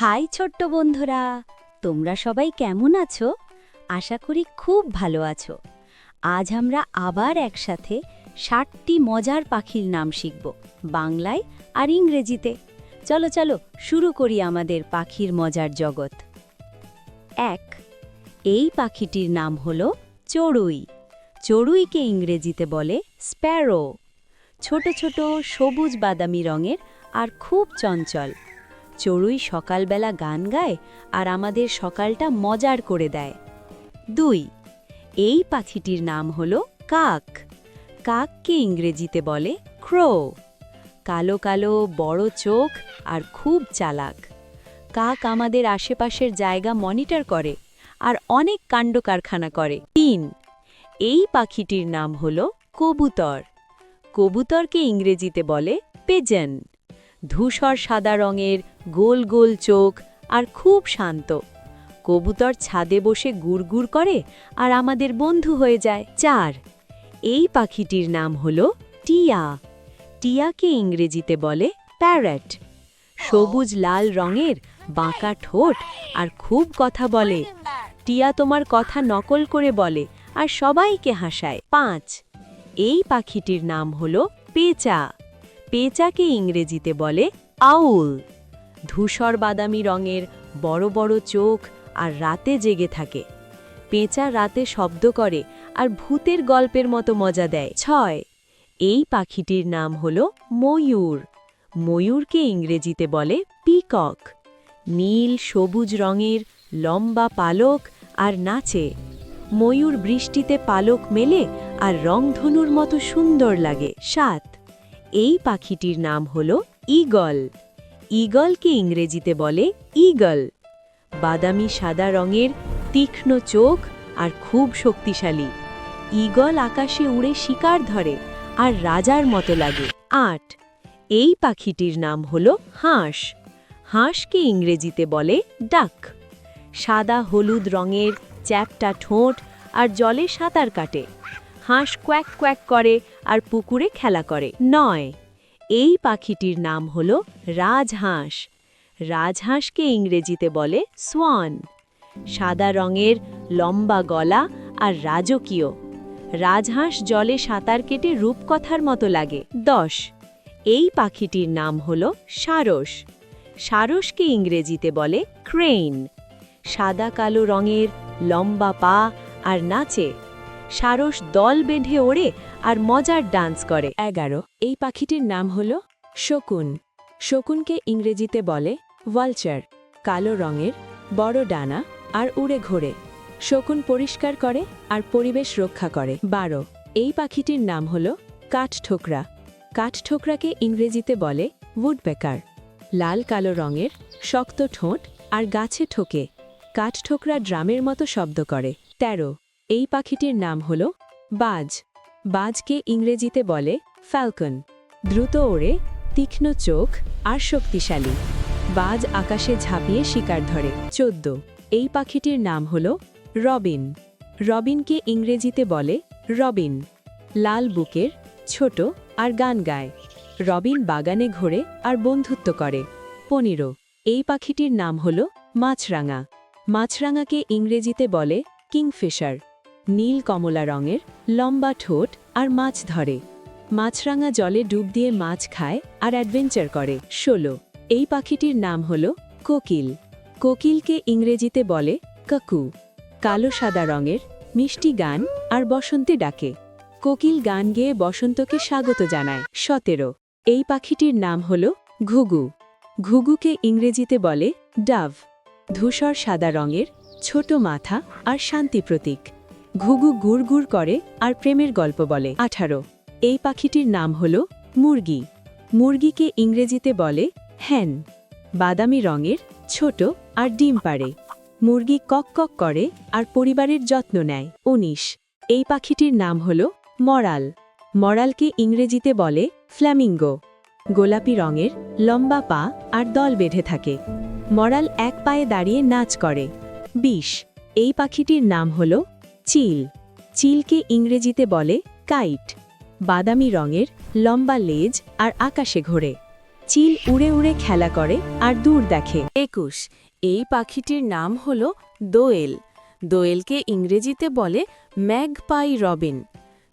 High ছোট্ট বন্ধুরা, তোমরা সবাই কেমন আছো? আশা করি খুব ভালো আছো। আজ আমরা আবার একসাথে ৬০টি মজার পাখির নাম শিখব, বাংলায় আর ইংরেজিতে। চলো চলো শুরু করি আমাদের পাখির মজার জগৎ। ১, এই পাখিটির নাম হলো চড়ুই। চড়ুইকে ইংরেজিতে বলে স্প্যারো। ছোট ছোট সবুজ বাদামি রঙের আর খুব চঞ্চল। চড়ুই সকালবেলা গান গায় আর আমাদের সকালটা মজার করে দেয়। ২, এই পাখিটির নাম হলো কাক। কাককে ইংরেজিতে বলে ক্রো। কালো কালো বড় চোখ আর খুব চালাক। কাক আমাদের আশেপাশের জায়গা মনিটর করে আর অনেক কাণ্ডকারখানা করে। ৩, এই পাখিটির নাম হলো কবুতর। কবুতরকে ইংরেজিতে বলে পিজন। ধূসর সাদা রঙের, গোল গোল চোখ আর খুব শান্ত। কবুতর ছাদে বসে গুড়গুড় করে আর আমাদের বন্ধু হয়ে যায়। ৪, এই পাখিটির নাম হলো টিয়া। টিয়াকে ইংরেজিতে বলে প্যারট। সবুজ লাল রঙের, বাঁকা ঠোঁট আর খুব কথা বলে। টিয়া তোমার কথা নকল করে বলে আর সবাইকে হাসায়। ৫, এই পাখিটির নাম হলো পেঁচা। পেঁচাকে ইংরেজিতে বলে আউল। ধূসর বাদামি রঙের, বড় বড় চোখ আর রাতে জেগে থাকে। পেঁচা রাতে শব্দ করে আর ভূতের গল্পের মতো মজা দেয়। ৬, এই পাখিটির নাম হলো ময়ূর। ময়ূরকে ইংরেজিতে বলে পিকক। নীল সবুজ রঙের, লম্বা পালক আর নাচে। ময়ূর বৃষ্টিতে পালক মেলে আর রংধনুর মতো সুন্দর লাগে। ৭, এই পাখিটির নাম হলো ঈগল। ঈগলকে ইংরেজিতে বলে ঈগল। বাদামি সাদা রঙের, তীক্ষ্ণ চোখ আর খুব শক্তিশালী। ঈগল আকাশে উড়ে শিকার ধরে আর রাজার মতো লাগে। ৮, এই পাখিটির নাম হলো হাঁস। হাঁসকে ইংরেজিতে বলে ডাক। সাদা হলুদ রঙের, চ্যাপ্টা ঠোঁট আর জলে সাঁতার কাটে। হাঁস কোয়াক কোয়াক করে আর পুকুরে খেলা করে। ৯, এই পাখিটির নাম হলো রাজহাঁস। রাজহাঁসকে ইংরেজিতে বলে সোয়ান। সাদা রঙের, লম্বা গলা আর রাজকীয়। রাজহাঁস জলে সাঁতার কেটে রূপকথার মতো লাগে। ১০, এই পাখিটির নাম হলো সারস। সারসকে ইংরেজিতে বলে ক্রেইন। সাদা কালো রঙের, লম্বা পা আর নাচে। সারস দল বেঁধে ওড়ে আর মজার ডান্স করে। ১১, এই পাখিটির নাম হল শকুন। শকুনকে ইংরেজিতে বলে ভালচার। কালো রঙের, বড় ডানা আর উড়ে ঘোরে। শকুন পরিষ্কার করে আর পরিবেশ রক্ষা করে। ১২, এই পাখিটির নাম হল কাঠঠোকরা। কাঠঠোকরাকে ইংরেজিতে বলে উডপেকার। লাল কালো রঙের, শক্ত ঠোঁট আর গাছে ঠোকে। কাঠঠোকরা ড্রামের মতো শব্দ করে। ১৩, এই পাখিটির নাম হল বাজ। বাজকে ইংরেজিতে বলে ফ্যালকন। দ্রুত ওড়ে, তীক্ষ্ণ চোখ আর শক্তিশালী। বাজ আকাশে ঝাঁপিয়ে শিকার ধরে। ১৪, এই পাখিটির নাম হল রবিন। রবিনকে ইংরেজিতে বলে রবিন। লাল বুকের, ছোট আর গান গায়। রবিন বাগানে ঘোরে আর বন্ধুত্ব করে। ১৫, এই পাখিটির নাম হল মাছরাঙা। মাছরাঙাকে ইংরেজিতে বলে কিংফিশার। নীল কমলা রঙের, লম্বা ঠোঁট আর মাছ ধরে। মাছরাঙা জলে ডুব দিয়ে মাছ খায় আর অ্যাডভেঞ্চার করে। ১৬, এই পাখিটির নাম হল কোকিল। কোকিলকে ইংরেজিতে বলে কাকু। কালো সাদা রঙের, মিষ্টি গান আর বসন্তে ডাকে। কোকিল গান গেয়ে বসন্তকে স্বাগত জানায়। ১৭, এই পাখিটির নাম হল ঘুঘু। ঘুঘুকে ইংরেজিতে বলে ডাভ। ধূসর সাদা রঙের, ছোট মাথা আর শান্তি প্রতীক। ঘুঘু গুড় গুড় করে আর প্রেমের গল্প বলে। ১৮, এই পাখিটির নাম হল মুরগি। মুরগিকে ইংরেজিতে বলে হ্যান। বাদামি রঙের, ছোট আর ডিম পাড়ে। মুরগি কক কক করে আর পরিবারের যত্ন নেয়। ১৯, এই পাখিটির নাম হল মরাল। মরালকে ইংরেজিতে বলে ফ্ল্যামিঙ্গো। গোলাপি রঙের, লম্বা পা আর দল বেঁধে থাকে। মরাল এক পায়ে দাঁড়িয়ে নাচ করে। ২০, এই পাখিটির নাম হল চিল। চিলকে ইংরেজিতে বলে কাইট। বাদামি রঙের, লম্বা লেজ আর আকাশে ঘোরে। চিল উড়ে উড়ে খেলা করে আর দূর দেখে। 21 এই পাখিটির নাম হল দোয়েল। দোয়েলকে ইংরেজিতে বলে ম্যাগপাই রবিন।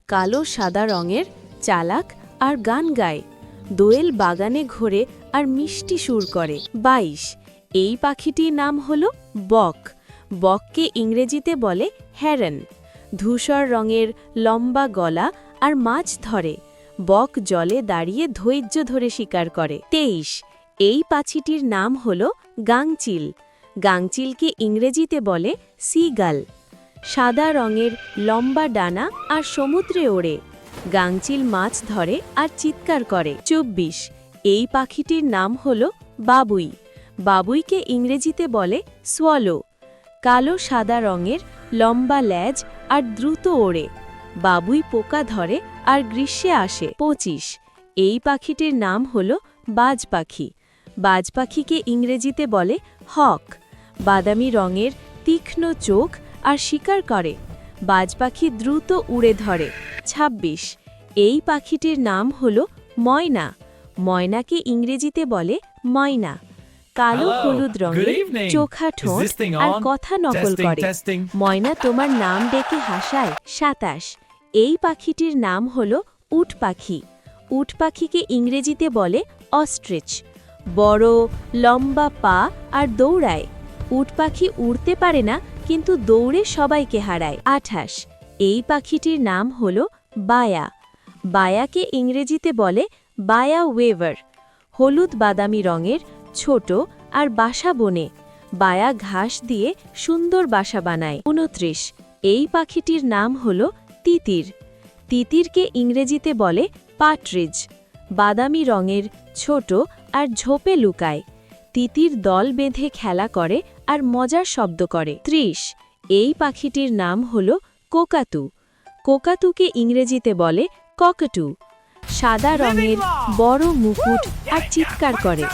কালো সাদা রঙের, চালাক আর গান গায়। দোয়েল বাগানে ঘোরে আর মিষ্টি সুর করে। 22 এই পাখিটির নাম হল বক। বককে ইংরেজিতে বলে হ্যারন। ধূসর রঙের, লম্বা গলা আর মাছ ধরে। বক জলে দাঁড়িয়ে ধৈর্য ধরে শিকার করে। 23 এই পাখিটির নাম হল গাংচিল। গাংচিলকে ইংরেজিতে বলে সিগাল। সাদা রঙের, লম্বা ডানা আর সমুদ্রে ওড়ে। গাংচিল মাছ ধরে আর চিৎকার করে। 24 এই পাখিটির নাম হল বাবুই। বাবুইকে ইংরেজিতে বলে সোয়ালো। কালো সাদা রঙের, লম্বা লেজ আর দ্রুত ওড়ে। বাবুই পোকা ধরে আর গ্রীষ্মে আসে। 25 এই পাখিটির নাম হল বাজ পাখি। বাজ পাখিকে ইংরেজিতে বলে হক। বাদামি রঙের, তীক্ষ্ণ চোখ আর শিকার করে। বাজ পাখি দ্রুত উড়ে ধরে। 26 এই পাখিটির নাম হল ময়না। ময়নাকে ইংরেজিতে বলে ময়না। কালো হলুদ রঙের, চোখা ঠোঁট আর কথা নকল করে। ময়না তোমার নাম ডেকে হাসায়। 27 এই পাখিটির নাম হল উট পাখি। উট পাখিকে ইংরেজিতে বলে অস্ট্রিচ। বড়, লম্বা পা আর দৌড়ায়। উট পাখি উড়তে পারে না, কিন্তু দৌড়ে সবাইকে হারায়। 28 এই পাখিটির নাম হল বায়া। বায়াকে ইংরেজিতে বলে বায়া ওয়েভার। হলুদ বাদামি রঙের, ছোট আর বাসা বনে। বায়া ঘাস দিয়ে সুন্দর বাসা বানায়। 29 এই পাখিটির নাম হল তিতির। তিতিরকে ইংরেজিতে বলে পাটরিজ। বাদামি রঙের, ছোট আর ঝোপে লুকায়। তিতির দল বেঁধে খেলা করে আর মজার শব্দ করে। 30 এই পাখিটির নাম হল কোকাতু। কোকাতুকে ইংরেজিতে বলে ককটু। সাদা রঙের, বড় মুকুট আর চিৎকার করে।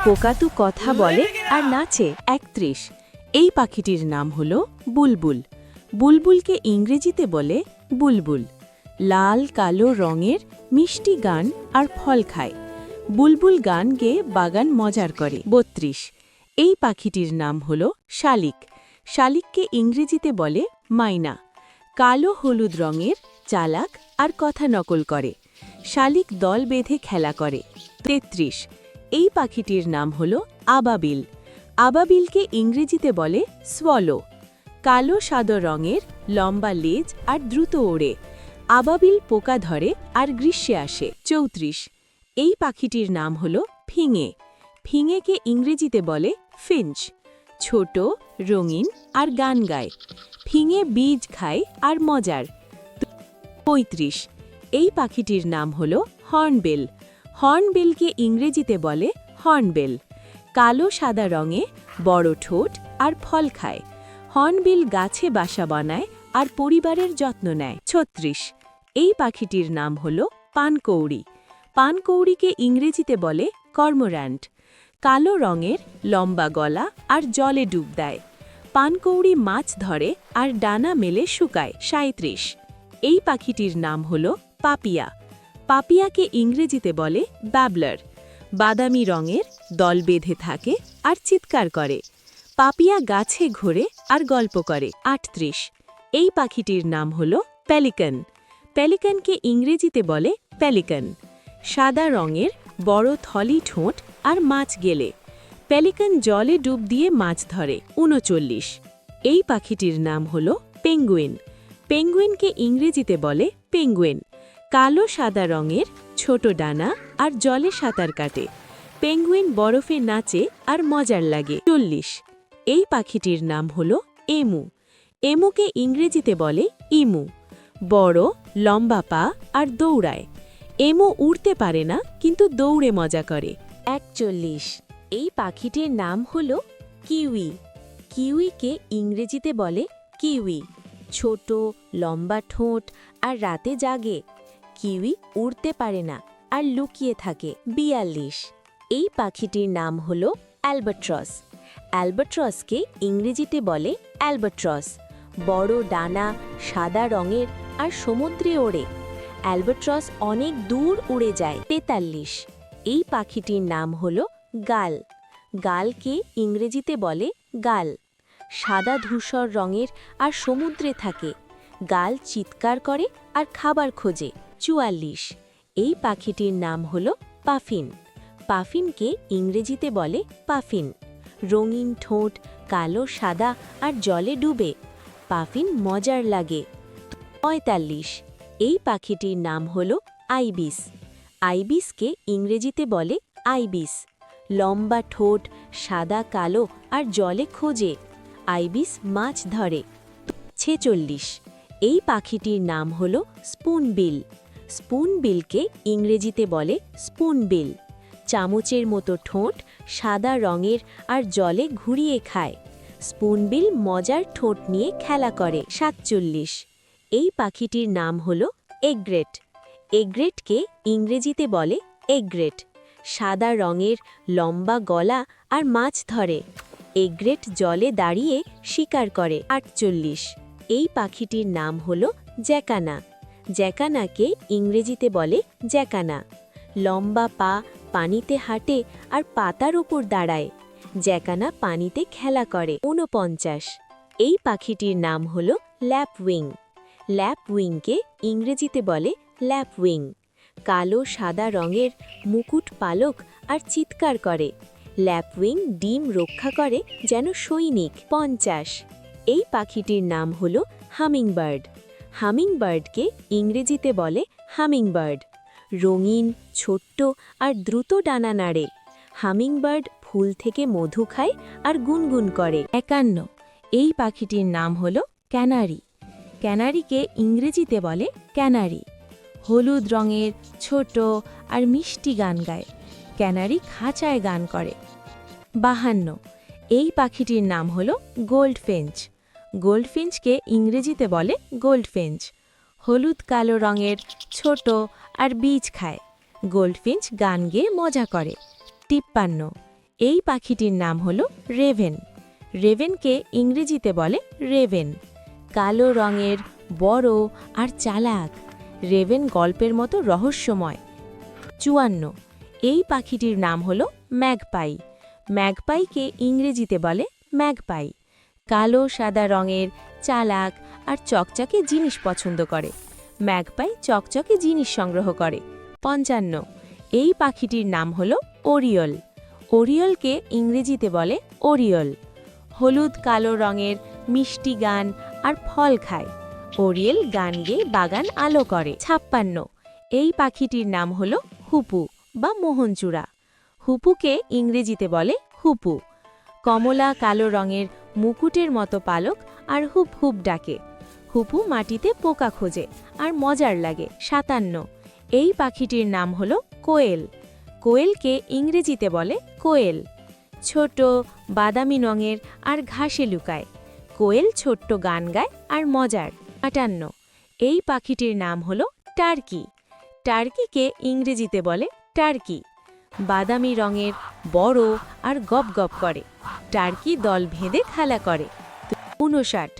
কোকাতু কথা বলে আর নাচে। 31 এই পাখিটির নাম হল বুলবুল। বুলবুলকে ইংরেজিতে বলে বুলবুল। লাল কালো রঙের, মিষ্টি গান আর ফল খায়। বুলবুল গান গেয়ে বাগান মজার করে। 32 এই পাখিটির নাম হল শালিক। শালিককে ইংরেজিতে বলে মাইনা। কালো হলুদ রঙের, চালাক আর কথা নকল করে। শালিক দল বেঁধে খেলা করে। 33 এই পাখিটির নাম হল আবাবিল। আবাবিলকে ইংরেজিতে বলে সোয়ালো। কালো সাদা রঙের, লম্বা লেজ আর দ্রুত ওড়ে। আবাবিল পোকা ধরে আর গ্রীষ্মে আসে। 34 এই পাখিটির নাম হল ফিঙে। ফিঙেকে ইংরেজিতে বলে ফিঞ্চ। ছোট, রঙিন আর গান গায়। ফিঙে বীজ খায় আর মজার। 35 এই পাখিটির নাম হল হর্নবিল। হর্নবিলকে ইংরেজিতে বলে হর্নবিল। কালো সাদা রঙে, বড় ঠোঁট আর ফল খায়। হর্নবিল গাছে বাসা বানায় আর পরিবারের যত্ন নেয়। 36 এই পাখিটির নাম হল পানকৌড়ি। পানকৌড়িকে ইংরেজিতে বলে কর্মোরান্ট। কালো রঙের, লম্বা গলা আর জলে ডুব দেয়। পানকৌড়ি মাছ ধরে আর ডানা মেলে শুকায়। 37 এই পাখিটির নাম হল পাপিয়া। পাপিয়াকে ইংরেজিতে বলে ব্যাবলার। বাদামি রঙের, দল বেঁধে থাকে আর চিৎকার করে। পাপিয়া গাছে ঘোরে আর গল্প করে। 38 এই পাখিটির নাম হল পেলিকান। পেলিকানকে ইংরেজিতে বলে পেলিকান। সাদা রঙের, বড় থলি ঠোঁট আর মাছ গেলে। পেলিকান জলে ডুব দিয়ে মাছ ধরে। 39 এই পাখিটির নাম হল পেঙ্গুইন। পেঙ্গুইনকে ইংরেজিতে বলে পেঙ্গুইন। কালো সাদা রঙের, ছোট ডানা আর জলে সাঁতার কাটে। পেঙ্গুইন বরফে নাচে আর মজার লাগে। 40 এই পাখিটির নাম হল এমু। এমুকে ইংরেজিতে বলে ইমু। বড়, লম্বা পা আর দৌড়ায়। এমু উড়তে পারে না, কিন্তু দৌড়ে মজা করে। 41 এই পাখিটির নাম হল কিউই। কিউইকে ইংরেজিতে বলে কিউই। ছোট, লম্বা ঠোঁট আর রাতে জাগে। কিউই উড়তে পারে না আর লুকিয়ে থাকে। 42 এই পাখিটির নাম হল অ্যালবাট্রস। অ্যালবাট্রসকে ইংরেজিতে বলে অ্যালবাট্রস। বড় ডানা, সাদা রঙের আর সমুদ্রে ওড়ে। অ্যালবাট্রস অনেক দূর উড়ে যায়। 43 এই পাখিটির নাম হল গাল। গালকে ইংরেজিতে বলে গাল। সাদা ধূসর রঙের আর সমুদ্রে থাকে। গাল চিৎকার করে আর খাবার খোঁজে। ৪৪ এই পাখিটির নাম হল পাফিন। পাফিনকে ইংরেজিতে বলে পাফিন। রঙিন ঠোঁট, কালো সাদা আর জলে ডুবে। পাফিন মজার লাগে। ৪৫ এই পাখিটির নাম হল আইবিস। আইবিসকে ইংরেজিতে বলে আইবিস। লম্বা ঠোঁট, সাদা কালো আর জলে খোঁজে। আইবিস মাছ ধরে। ৪৬ এই পাখিটির নাম হল স্পুনবিল। স্পুনবিলকে ইংরেজিতে বলে স্পুনবিল। চামচের মতো ঠোঁট, সাদা রঙের আর জলে ঘুরিয়ে খায়। স্পুনবিল মজার ঠোঁট নিয়ে খেলা করে। ৪৭ এই পাখিটির নাম হল এগ্রেট। এগ্রেটকে ইংরেজিতে বলে এগ্রেট। সাদা রঙের, লম্বা গলা আর মাছ ধরে। এগ্রেট জলে দাঁড়িয়ে শিকার করে। ৪৮ এই পাখিটির নাম হল জ্যাকানা। জ্যাকানাকে ইংরেজিতে বলে জ্যাকানা। লম্বা পা, পানিতে হাঁটে আর পাতার ওপর দাঁড়ায়। জ্যাকানা পানিতে খেলা করে। ৪৯ এই পাখিটির নাম হল ল্যাপউইং। ল্যাপউইংকে ইংরেজিতে বলে ল্যাপউইং। কালো সাদা রঙের, মুকুট পালক আর চিৎকার করে। ল্যাপউইং ডিম রক্ষা করে যেন সৈনিক। ৫০ এই পাখিটির নাম হল হামিংবার্ড। হামিংবার্ডকে ইংরেজিতে বলে হামিংবার্ড। রঙিন, ছোট্ট আর দ্রুত ডানা নাড়ে। হামিংবার্ড ফুল থেকে মধু খায় আর গুনগুন করে। ৫১ এই পাখিটির নাম হল ক্যানারি। ক্যানারিকে ইংরেজিতে বলে ক্যানারি। হলুদ রঙের, ছোট আর মিষ্টি গান গায়। ক্যানারি খাঁচায় গান করে। ৫২ এই পাখিটির নাম হল গোল্ডফিঞ্চ। গোল্ডফিঞ্চকে ইংরেজিতে বলে গোল্ডফিঞ্চ। হলুদ কালো রঙের, ছোট আর বীজ খায়। গোল্ডফিঞ্চ গান গেয়ে মজা করে। ৫৩ এই পাখিটির নাম হল রেভেন। রেভেনকে ইংরেজিতে বলে রেভেন। কালো রঙের, বড় আর চালাক। রেভেন গল্পের মতো রহস্যময়। ৫৪ এই পাখিটির নাম হল ম্যাগপাই। ম্যাগপাইকে ইংরেজিতে বলে ম্যাগপাই। কালো সাদা রঙের, চালাক আর চকচকে জিনিস পছন্দ করে। ম্যাগপাই চকচকে জিনিস সংগ্রহ করে। ৫৫ এই পাখিটির নাম হল ওরিয়ল। ওরিয়লকে ইংরেজিতে বলে ওরিয়ল। হলুদ কালো রঙের, মিষ্টি গান আর ফল খায়। ওরিয়েল গান গেয়ে বাগান আলো করে। ৫৬ এই পাখিটির নাম হল হুপু বা মোহনচূড়া। হুপুকে ইংরেজিতে বলে হুপু। কমলা কালো রঙের, মুকুটের মতো পালক আর হুপ হুপ ডাকে। হুপু মাটিতে পোকা খোঁজে আর মজার লাগে। ৫৭ এই পাখিটির নাম হল কোয়েল। কোয়েলকে ইংরেজিতে বলে কোয়েল। ছোট, বাদামি রঙের আর ঘাসে লুকায়। কোয়েল ছোট্ট গান গায় আর মজার। ৫৮ এই পাখিটির নাম হল টার্কি। টার্কিকে ইংরেজিতে বলে টার্কি। বাদামি রঙের, বড় আর গপ গপ করে। টার্কি দল ভেদে খেলা করে। ৫৯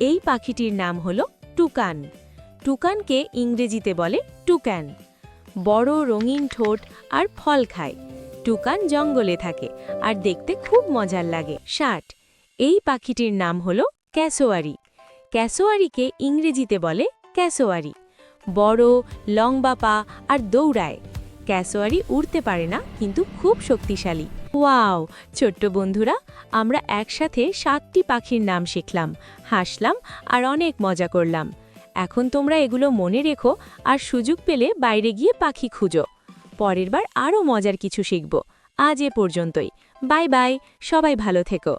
এই পাখিটির নাম হল টুকান। টুকানকে ইংরেজিতে বলে টুকান। বড় রঙিন ঠোঁট আর ফল খায়। টুকান জঙ্গলে থাকে আর দেখতে খুব মজার লাগে। ৬০ এই পাখিটির নাম হল ক্যাসোয়ারি। ক্যাসোয়ারিকে ইংরেজিতে বলে ক্যাসোয়ারি। বড়, লম্বা পা আর দৌড়ায়। ক্যাসোয়ারি উড়তে পারে না, কিন্তু খুব শক্তিশালী। ওয়াও ছোট্ট বন্ধুরা, আমরা একসাথে ৭টি পাখির নাম শিখলাম, হাসলাম আর অনেক মজা করলাম। এখন তোমরা এগুলো মনে রেখো আর সুযোগ পেলে বাইরে গিয়ে পাখি খুঁজো। পরের বার আরও মজার কিছু শিখব। আজ এ পর্যন্তই। বাই বাই, সবাই ভালো থেকো।